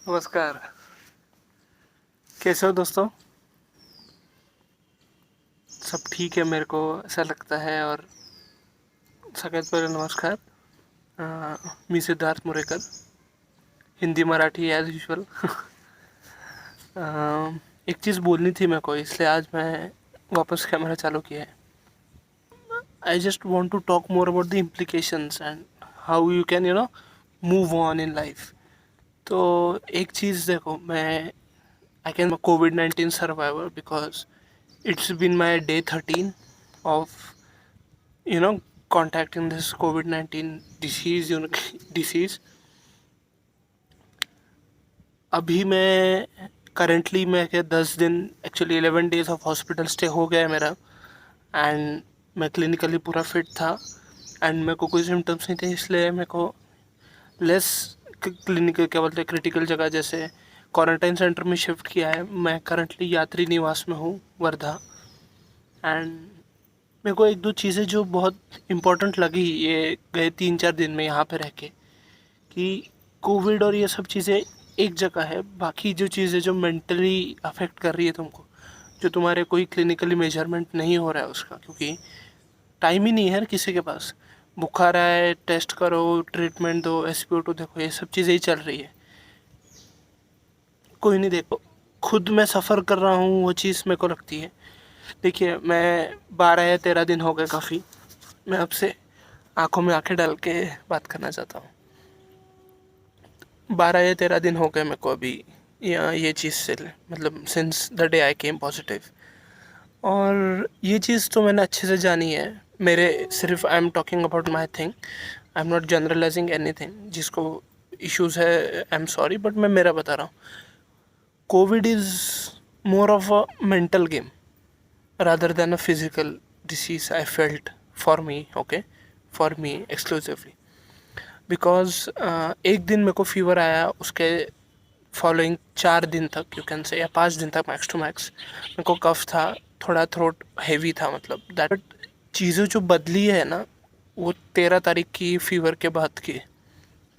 नमस्कार। कैसे हो दोस्तों? सब ठीक है मेरे को ऐसा लगता है। और सगळ्यात पहिले नमस्कार. मी सिद्धार्थ मुरेकर, हिंदी मराठी एज यूजुअल. एक चीज़ बोलनी थी मेरे को, इसलिए आज मैं वापस कैमरा चालू किया है. I just want to talk more about the implications and how you can move on in life. तो एक चीज़ देखो, मैं I can COVID-19 survivor because it's been my day 13 of you know contacting this COVID-19 disease. disease. अभी मैं currently मैं क्या 10 दिन actually 11 days of hospital stay हो गया है मेरा. एंड मैं क्लिनिकली पूरा फिट था एंड मेरे को कोई सिम्टम्स नहीं थे, इसलिए मेरे को लेस क्लिनिकल क्या बोलते हैं क्रिटिकल जगह जैसे क्वारंटाइन सेंटर में शिफ्ट किया है. मैं करंटली यात्री निवास में हूँ, वर्धा. एंड मेरे को एक दो चीज़ें जो बहुत इम्पोर्टेंट लगी ये गए 3-4 दिन में यहाँ पे रह के, कि कोविड और ये सब चीज़ें एक जगह है, बाकी जो चीज़ें जो मेंटली अफेक्ट कर रही है तुमको, जो तुम्हारे कोई क्लिनिकली मेजरमेंट नहीं हो रहा है उसका, क्योंकि टाइम ही नहीं है किसी के पास. बुखार आए, टेस्ट करो, ट्रीटमेंट दो, SpO2 देखो, ये सब चीज़ें ही चल रही है. कोई नहीं, देखो खुद मैं सफ़र कर रहा हूँ, वो चीज़ मेरे को लगती है. देखिए, मैं 12 या 13 दिन हो गए काफ़ी. मैं आपसे आंखों में आंखें डाल के बात करना चाहता हूँ. 12 या 13 दिन हो गए मेरे को अभी ये चीज़ से, मतलब since the day I came positive. और ये चीज़ तो मैंने अच्छे से जानी है. मेरे सिर्फ I am talking about my thing, I am not generalising anything. जिसको इश्यूज़ है आई एम सॉरी, बट मैं मेरा बता रहा हूँ. Covid is more of a mental game rather than a physical disease, I felt, for me, okay, for me exclusively. Because एक दिन मेरे को फीवर आया, उसके फॉलोइंग 4 दिन तक यू कैन से, या 5 दिन तक मैक्स टू मैक्स, मेरे को कफ था, थोड़ा थ्रोट हैवी था, मतलब दैट. चीज़ें जो बदली है ना, वो 13 तारीख की फीवर के बाद की,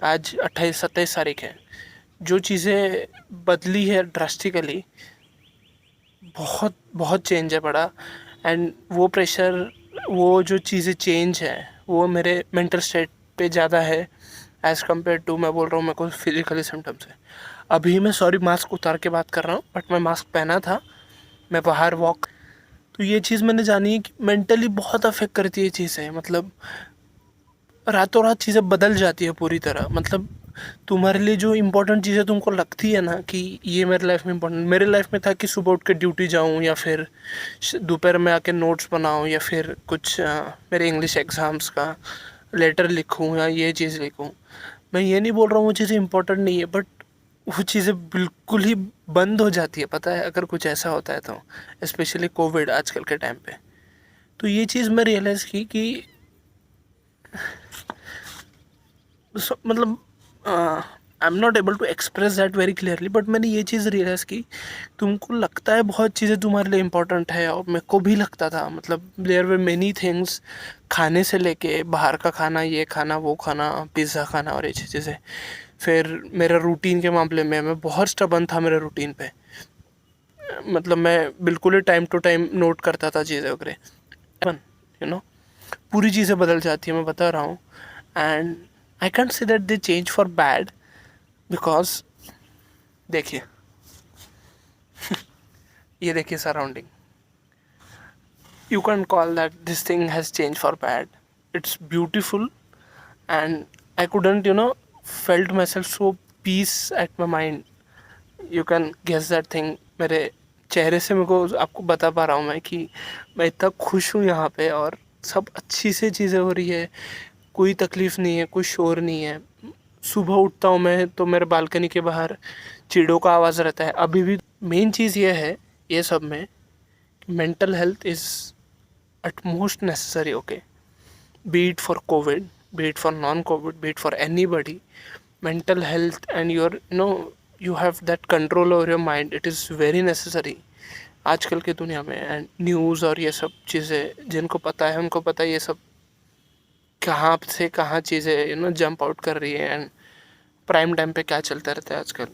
आज 28-27 तारीख है. जो चीज़ें बदली है ड्रास्टिकली, बहुत बहुत चेंज है बड़ा. एंड वो प्रेशर, वो जो चीज़ें चेंज है, वो मेरे मेंटल स्टेट पे ज़्यादा है एज़ कम्पेयर टू, मैं बोल रहा हूँ, मेरे को फिजिकली सिम्टम्स है. अभी मैं सॉरी मास्क उतार के बात कर रहा हूँ, बट मैं मास्क पहना था, मैं बाहर वॉक. तो ये चीज़ मैंने जानी है कि मेंटली बहुत अफेक्ट करती है चीज़ें. मतलब रातों रात चीज़ें बदल जाती है पूरी तरह. मतलब तुम्हारे लिए जो इम्पोर्टेंट चीज़ें तुमको लगती है ना कि ये मेरे लाइफ में इम्पोर्टेंट, मेरे लाइफ में था कि सुबह उठ के ड्यूटी जाऊँ, या फिर दोपहर में आके नोट्स बनाऊँ, या फिर कुछ मेरे इंग्लिश एग्ज़ाम्स का लेटर लिखूँ, या ये चीज़ लिखूँ. मैं ये नहीं बोल रहा हूँ वो चीज़ें इम्पोर्टेंट नहीं है, बट वो चीज़ें बिल्कुल ही बंद हो जाती है, पता है, अगर कुछ ऐसा होता है तो. स्पेशली कोविड आजकल के टाइम पे. तो ये चीज़ मैं रियलाइज़ की कि मतलब I am not able to express that very clearly, but मैंने ये चीज़ रियलाइज़ की. तुमको लगता है बहुत चीज़ें तुम्हारे लिए इम्पोर्टेंट है, और मेरे को भी लगता था. मतलब देयर वर मेनी थिंग्स, खाने से लेके बाहर का खाना, ये खाना, वो खाना, पिज़्ज़ा खाना और ये चीज़ें. फिर मेरा रूटीन के मामले में मैं बहुत स्टबन था मेरे रूटीन पे. मतलब मैं बिल्कुल ही टाइम टू टाइम नोट करता था चीज़ें वगैरह. यू नो पूरी चीज़ें बदल जाती है, मैं बता रहा हूँ. And I can't say that they change for bad, because देखिए, ये देखिए surrounding, you can call that this thing has change for bad. It's beautiful and I couldn't felt myself so peace at my mind. You can guess that thing. मेरे चेहरे से मेरे को आपको बता पा रहा हूँ मैं कि मैं इतना खुश हूँ यहाँ पे, और सब अच्छी से चीज़ें हो रही है, कोई तकलीफ़ नहीं है, कोई शोर नहीं है. सुबह उठता हूँ मैं तो मेरे बालकनी के बाहर चिड़ों का आवाज़ रहता है अभी भी. मेन चीज़ ये है ये सब में, mental health is utmost necessary, okay, be it for covid, be it for non covid, be it for anybody. Mental health and your you have that control over your mind, it is very necessary आजकल की दुनिया में. And news और ये सब चीज़ें जिनको पता है उनको पता है ये सब कहाँ से कहाँ चीज़ें जंप आउट कर रही है, एंड प्राइम टाइम पे क्या चलता रहता है आजकल.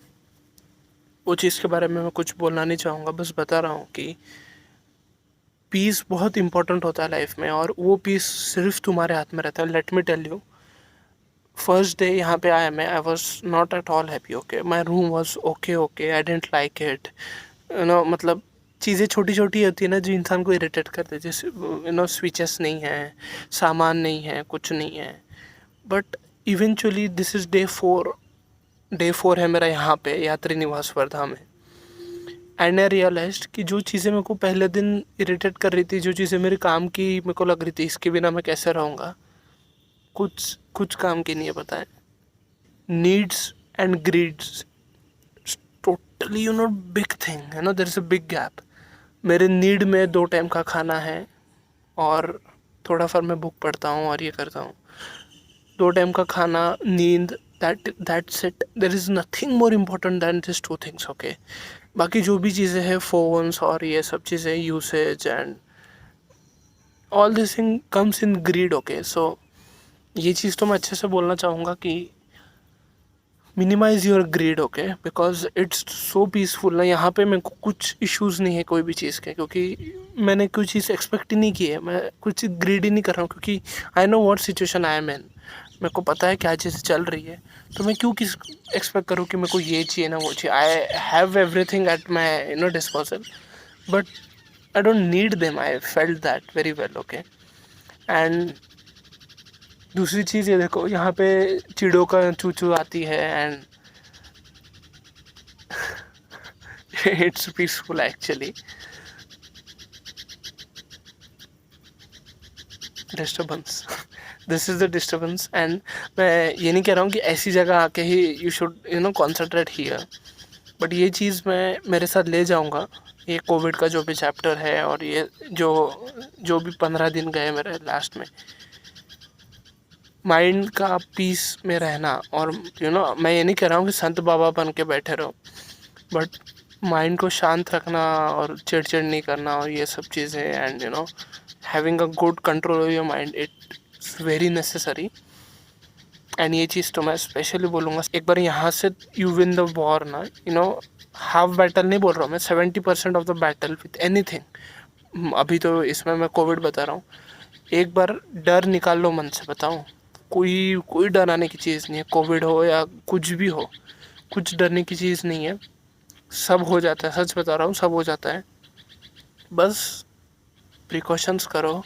वो चीज़ के बारे में मैं कुछ बोलना नहीं चाहूँगा, बस बता रहा हूँ कि पीस बहुत इंपॉर्टेंट होता है लाइफ में, और वो पीस सिर्फ तुम्हारे हाथ में रहता है। Let me tell you, first day यहाँ पे आया मैं, I was not at all happy. Okay, my room was okay, I didn't like it, मतलब चीज़ें छोटी छोटी होती है ना जो इंसान को इरिटेट करते, जैसे स्विचेस नहीं है, सामान नहीं है, कुछ नहीं है। But eventually this is day 4 है मेरा यहाँ पे यात्री निवास वर्धा में। एंड आई रियलाइज्ड कि जो चीज़ें मेरे को पहले दिन इरिटेट कर रही थी, जो चीज़ें मेरे काम की मेरे को लग रही थी, इसके बिना मैं कैसे रहूँगा, कुछ कुछ काम की नहीं है, पता है। Needs and greeds totally big thing है ना, there is a big gap. मेरे नीड में 2 टाइम का खाना है, और थोड़ा फिर मैं बुक पढ़ता हूँ और ये करता हूँ। 2 टाइम का खाना, नींद, that's it. There is nothing more important than this 2 things. Okay, बाकी जो भी चीज़ें हैं, फ़ोन्स और ये सब चीज़ें, usage and all this thing comes in greed. Okay, so ये चीज़ तो मैं अच्छे से बोलना चाहूँगा कि minimize your greed. Okay, because it's so peaceful ना। यहाँ पे मेरे को कुछ इश्यूज़ नहीं है कोई भी चीज़ के, क्योंकि मैंने कोई चीज़ एक्सपेक्ट ही नहीं की है। मैं कुछ ग्रीड ही नहीं कर रहा हूँ, क्योंकि I know what situation I am in. मेरे को पता है क्या चीज़ चल रही है, तो मैं क्यों किस एक्सपेक्ट करूँ कि मेरे को ये चाहिए ना वो चाहिए। I have everything at my disposal, but I don't need them. I felt that very well. Okay, and दूसरी चीज़ ये देखो, यहाँ पे चिड़ों का चू चू आती है, and it's peaceful actually. Disturbance, this is the disturbance. And मैं ये नहीं कह रहा हूँ कि ऐसी जगह आके ही you should concentrate here, but ये चीज़ मैं मेरे साथ ले जाऊँगा। ये कोविड का जो भी चैप्टर है, और ये जो जो भी 15 दिन गए मेरे लास्ट में, माइंड का पीस में रहना। और मैं ये नहीं कह रहा हूँ कि संत बाबा बन के बैठे रहो, बट माइंड को शांत रखना और चिड़चिड़ नहीं करना और ये सब चीज़ें, and having a good control of your mind, it's very necessary. And ये चीज़ तो मैं स्पेशली बोलूँगा, एक बार यहाँ से यू विन द वॉर ना, हाफ बैटल नहीं बोल रहा हूँ मैं, 70% of the battle with anything. अभी तो इसमें मैं कोविड बता रहा हूँ। एक बार डर निकाल लो मन से, बताऊँ, कोई डराने की चीज़ नहीं है। कोविड हो या कुछ भी हो, कुछ डरने की चीज़ नहीं है। सब हो जाता है, सच बता रहा हूँ, सब हो जाता है। बस प्रिकॉशंस करो,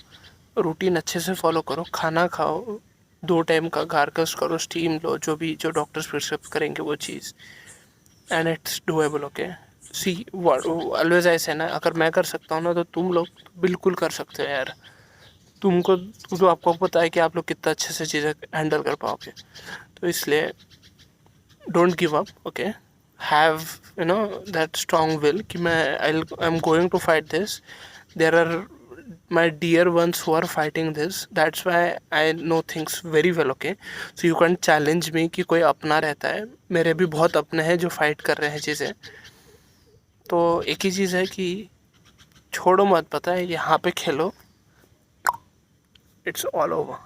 रूटीन अच्छे से फॉलो करो, खाना खाओ, 2 टाइम का गार्गल्स करो, स्टीम लो, जो डॉक्टर्स प्रिस्क्राइब करेंगे वो चीज़, and it's doable. Okay, see always ऐसे ना, अगर मैं कर सकता हूँ ना, तो तुम लोग बिल्कुल कर सकते हो यार। तो आपको पता है कि आप लोग कितना अच्छे से चीज़ें हैंडल कर पाओगे। तो इसलिए don't give up. Okay, have that strong will कि मैं I am going to fight this. There are my dear ones who are fighting this, that's why I know things very well. Okay, so you can't challenge me कि कोई अपना रहता है, मेरे भी बहुत अपने हैं जो फाइट कर रहे हैं चीज़ें। तो एक ही चीज़ है कि छोड़ो मत, पता है, यहाँ पे खेलो, इट्स ऑल ओवर।